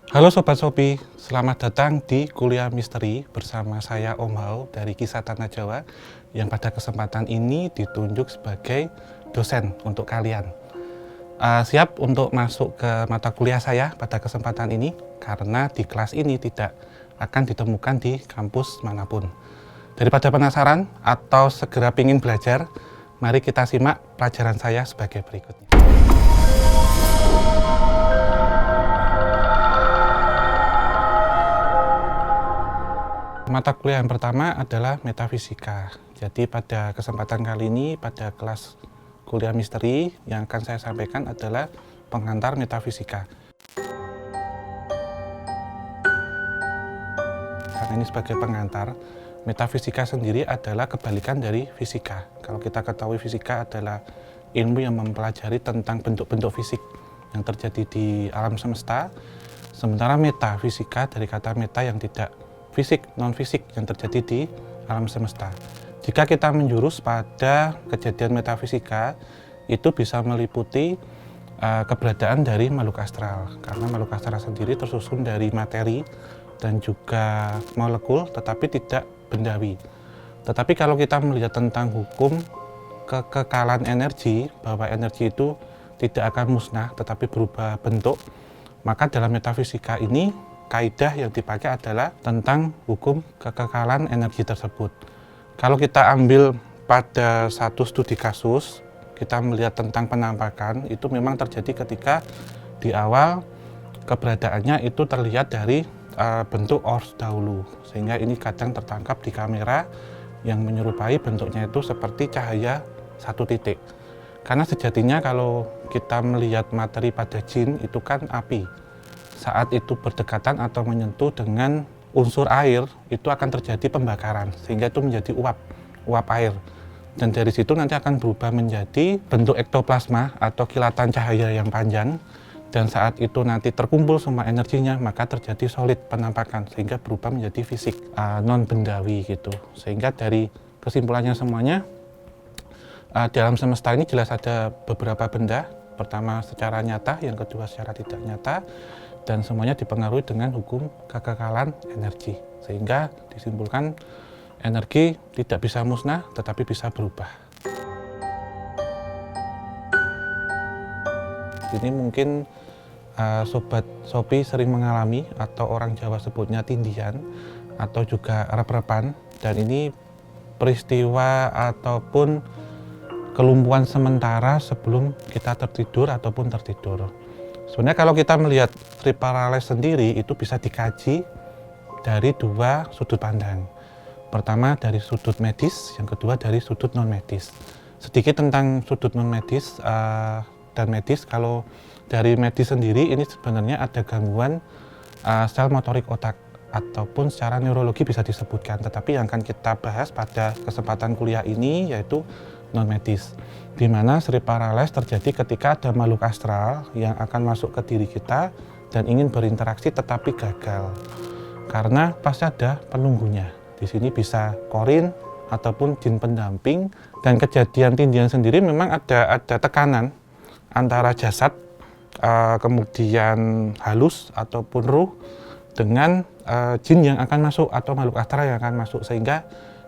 Halo Sobat Sopi, selamat datang di Kuliah Misteri bersama saya Om Hao dari Kisah Tanah Jawa yang pada kesempatan ini ditunjuk sebagai dosen untuk kalian. Siap untuk masuk ke mata kuliah saya pada kesempatan ini karena di kelas ini tidak akan ditemukan di kampus manapun. Daripada penasaran atau segera ingin belajar, mari kita simak pelajaran saya sebagai berikutnya. Mata kuliah yang pertama adalah metafisika. Jadi pada kesempatan kali ini pada kelas kuliah misteri yang akan saya sampaikan adalah pengantar metafisika. Karena ini sebagai pengantar, metafisika sendiri adalah kebalikan dari fisika. Kalau kita ketahui fisika adalah ilmu yang mempelajari tentang bentuk-bentuk fisik yang terjadi di alam semesta, sementara metafisika dari kata meta yang tidak fisik, non-fisik yang terjadi di alam semesta. Jika kita menjurus pada kejadian metafisika, itu bisa meliputi keberadaan dari makhluk astral. Karena makhluk astral sendiri tersusun dari materi dan juga molekul, tetapi tidak bendawi. Tetapi kalau kita melihat tentang hukum kekekalan energi, bahwa energi itu tidak akan musnah, tetapi berubah bentuk, maka dalam metafisika ini kaidah yang dipakai adalah tentang hukum kekekalan energi tersebut. Kalau kita ambil pada satu studi kasus, kita melihat tentang penampakan, itu memang terjadi ketika di awal keberadaannya itu terlihat dari bentuk ors dahulu, sehingga ini kadang tertangkap di kamera yang menyerupai bentuknya itu seperti cahaya satu titik. Karena sejatinya kalau kita melihat materi pada jin itu kan api. Saat itu berdekatan atau menyentuh dengan unsur air, itu akan terjadi pembakaran, sehingga itu menjadi uap air. Dan dari situ nanti akan berubah menjadi bentuk ektoplasma atau kilatan cahaya yang panjang, dan saat itu nanti terkumpul semua energinya, maka terjadi solid penampakan, sehingga berubah menjadi fisik non-bendawi gitu. Sehingga dari kesimpulannya semuanya, dalam semesta ini jelas ada beberapa benda, pertama secara nyata, yang kedua secara tidak nyata, dan semuanya dipengaruhi dengan hukum kekekalan energi, sehingga disimpulkan energi tidak bisa musnah tetapi bisa berubah. Ini mungkin Sobat Sopi sering mengalami, atau orang Jawa sebutnya tindihan atau juga rep-repan, dan ini peristiwa ataupun kelumpuhan sementara sebelum kita tertidur ataupun tertidur. Sebenarnya kalau kita melihat sleep paralysis sendiri itu bisa dikaji dari dua sudut pandang. Pertama dari sudut medis, yang kedua dari sudut non medis. Sedikit tentang sudut non medis dan medis. Kalau dari medis sendiri ini sebenarnya ada gangguan sel motorik otak ataupun secara neurologi bisa disebutkan. Tetapi yang akan kita bahas pada kesempatan kuliah ini yaitu non medis, di mana sleep paralysis terjadi ketika ada makhluk astral yang akan masuk ke diri kita dan ingin berinteraksi tetapi gagal karena pasti ada penunggunya. Di sini bisa korin ataupun jin pendamping, dan kejadian tindihan sendiri memang ada tekanan antara jasad kemudian halus ataupun ruh dengan jin yang akan masuk atau makhluk astral yang akan masuk, sehingga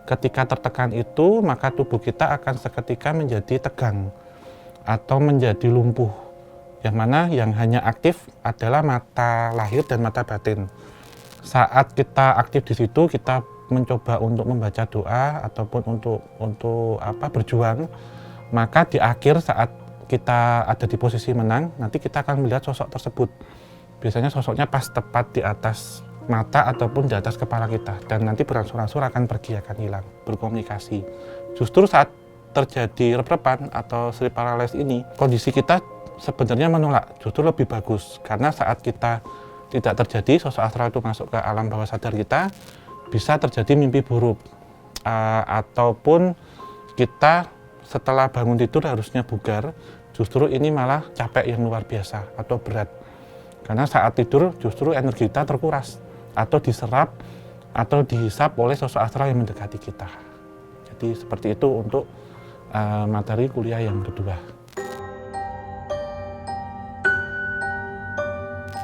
ketika tertekan itu, maka tubuh kita akan seketika menjadi tegang atau menjadi lumpuh. Yang mana yang hanya aktif adalah mata lahir dan mata batin. Saat kita aktif di situ, kita mencoba untuk membaca doa ataupun untuk berjuang, maka di akhir saat kita ada di posisi menang, nanti kita akan melihat sosok tersebut. Biasanya sosoknya pas tepat di atas mata ataupun di atas kepala kita, dan nanti berangsur-angsur akan pergi, akan hilang, berkomunikasi. Justru saat terjadi rep-repan atau sleep paralysis ini, kondisi kita sebenarnya menolak, justru lebih bagus, karena saat kita tidak terjadi sosok astral itu masuk ke alam bawah sadar kita, bisa terjadi mimpi buruk ataupun kita setelah bangun tidur harusnya bugar, justru ini malah capek yang luar biasa atau berat, karena saat tidur justru energi kita terkuras atau diserap atau dihisap oleh sosok astral yang mendekati kita. Jadi seperti itu untuk materi kuliah yang kedua.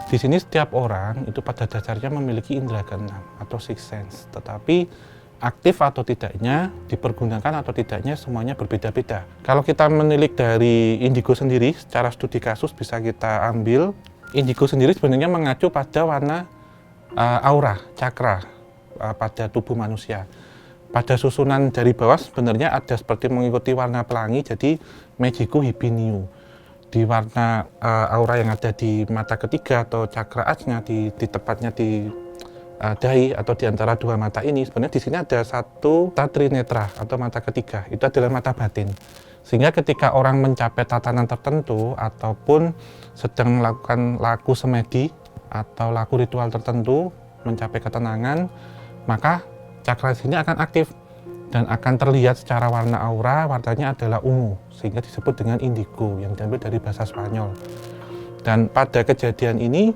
Di di sini setiap orang itu pada dasarnya memiliki indera keenam atau sixth sense, tetapi aktif atau tidaknya, dipergunakan atau tidaknya, semuanya berbeda-beda. Kalau kita menilik dari indigo sendiri, secara studi kasus bisa kita ambil, indigo sendiri sebenarnya mengacu pada warna aura, cakra pada tubuh manusia. Pada susunan dari bawah sebenarnya ada seperti mengikuti warna pelangi, jadi Magico Hibiniu. Di warna aura yang ada di mata ketiga atau cakra ajna, di tepatnya di dahi atau di antara dua mata ini, sebenarnya di sini ada satu tatrinetra atau mata ketiga, itu adalah mata batin. Sehingga ketika orang mencapai tatanan tertentu ataupun sedang melakukan laku semedi atau laku ritual tertentu, mencapai ketenangan, maka cakra sini akan aktif dan akan terlihat secara warna aura, warnanya adalah ungu, sehingga disebut dengan indigo yang diambil dari bahasa Spanyol. Dan pada kejadian ini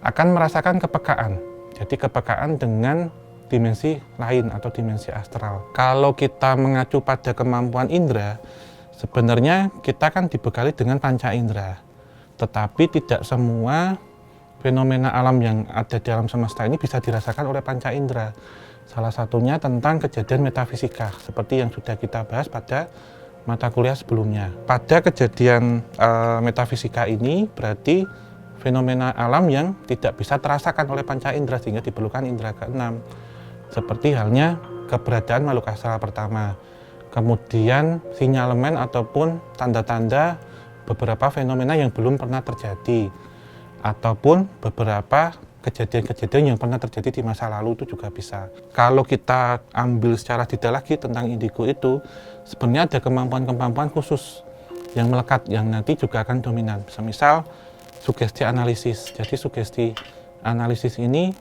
akan merasakan kepekaan, jadi kepekaan dengan dimensi lain atau dimensi astral. Kalau kita mengacu pada kemampuan indera, sebenarnya kita kan dibekali dengan panca indera, tetapi tidak semua fenomena alam yang ada di alam semesta ini bisa dirasakan oleh panca indera. Salah satunya tentang kejadian metafisika, seperti yang sudah kita bahas pada mata kuliah sebelumnya. Pada kejadian metafisika ini berarti fenomena alam yang tidak bisa terasakan oleh panca indera, sehingga diperlukan indera keenam. Seperti halnya keberadaan makhluk astral pertama, kemudian sinyalemen ataupun tanda-tanda beberapa fenomena yang belum pernah terjadi, ataupun beberapa kejadian-kejadian yang pernah terjadi di masa lalu itu juga bisa. Kalau kita ambil secara detail lagi tentang indigo itu, sebenarnya ada kemampuan-kemampuan khusus yang melekat, yang nanti juga akan dominan. Semisal sugesti analisis. Jadi sugesti analisis ini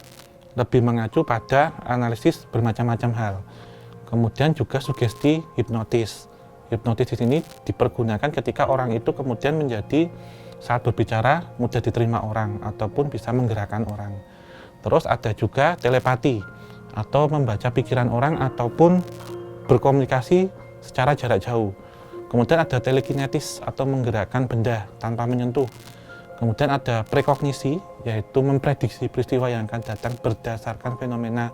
lebih mengacu pada analisis bermacam-macam hal. Kemudian juga sugesti hipnotis. Hipnotis di sini dipergunakan ketika orang itu kemudian menjadi saat berbicara mudah diterima orang ataupun bisa menggerakkan orang. Terus ada juga telepati atau membaca pikiran orang ataupun berkomunikasi secara jarak jauh. Kemudian ada telekinetis atau menggerakkan benda tanpa menyentuh. Kemudian ada prekognisi, yaitu memprediksi peristiwa yang akan datang berdasarkan fenomena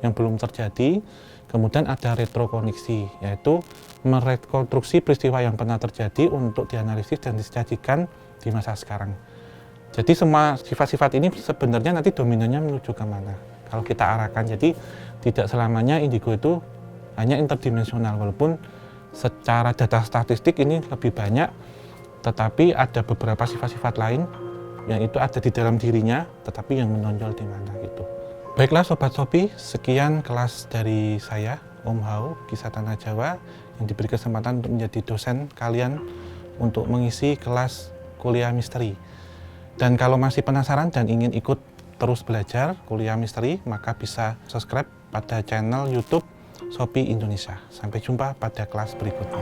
yang belum terjadi. Kemudian ada retrokognisi, yaitu merekonstruksi peristiwa yang pernah terjadi untuk dianalisis dan disajikan di masa sekarang. Jadi semua sifat-sifat ini sebenarnya nanti dominannya menuju ke mana kalau kita arahkan. Jadi tidak selamanya indigo itu hanya interdimensional, walaupun secara data statistik ini lebih banyak, tetapi ada beberapa sifat-sifat lain yang itu ada di dalam dirinya, tetapi yang menonjol di mana gitu. Baiklah Sobat Sobi, sekian kelas dari saya, Om Hao, Kisah Tanah Jawa, yang diberi kesempatan untuk menjadi dosen kalian untuk mengisi kelas kuliah misteri. Dan kalau masih penasaran dan ingin ikut terus belajar kuliah misteri, maka bisa subscribe pada channel YouTube Sobi Indonesia. Sampai jumpa pada kelas berikutnya.